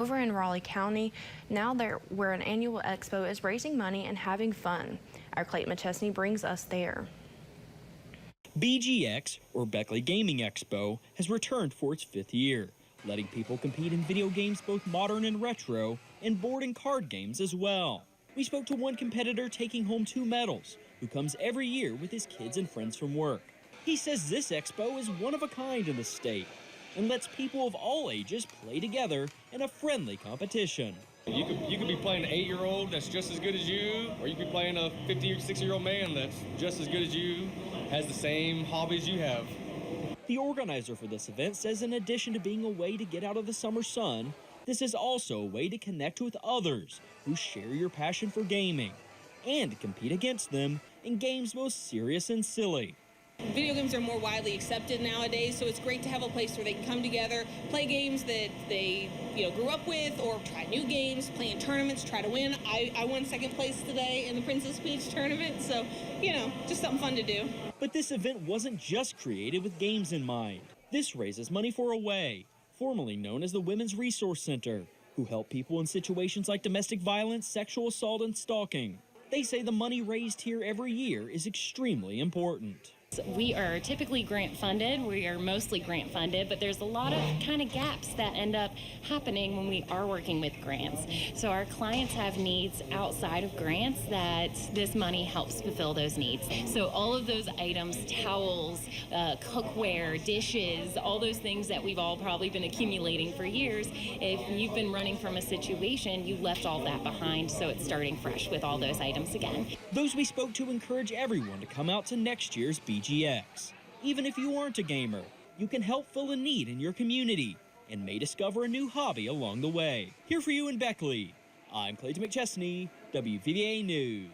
Over in Raleigh County, now where an annual expo is raising money and having fun. Our Clayton McChesney brings us there. BGX, or Beckley Gaming Expo, has returned for its 5th year, letting people compete in video games both modern and retro, and board and card games as well. We spoke to one competitor taking home 2 medals, who comes every year with his kids and friends from work. He says this expo is one of a kind in the state and lets people of all ages play together in a friendly competition. You could be playing an 8-year-old that's just as good as you, or you could be playing a 50 or 60-year-old man that's just as good as you, has the same hobbies you have. The organizer for this event says in addition to being a way to get out of the summer sun, this is also a way to connect with others who share your passion for gaming and compete against them in games both serious and silly. Video games are more widely accepted nowadays, so it's great to have a place where they can come together, play games that they grew up with, or try new games, play in tournaments, try to win. I won 2nd place today in the Princess Peach tournament, so, just something fun to do. But this event wasn't just created with games in mind. This raises money for Away, formerly known as the Women's Resource Center, who help people in situations like domestic violence, sexual assault, and stalking. They say the money raised here every year is extremely important. We are typically grant funded. We are mostly grant funded, but there's a lot of kind of gaps that end up happening when we are working with grants. So our clients have needs outside of grants that this money helps fulfill those needs. So all of those items, towels, cookware, dishes, all those things that we've all probably been accumulating for years, if you've been running from a situation, you left all that behind, so it's starting fresh with all those items again. Those we spoke to encourage everyone to come out to next year's BGX. Even if you aren't a gamer, you can help fill a need in your community and may discover a new hobby along the way. Here for you in Beckley, I'm Clayton McChesney, WVVA News.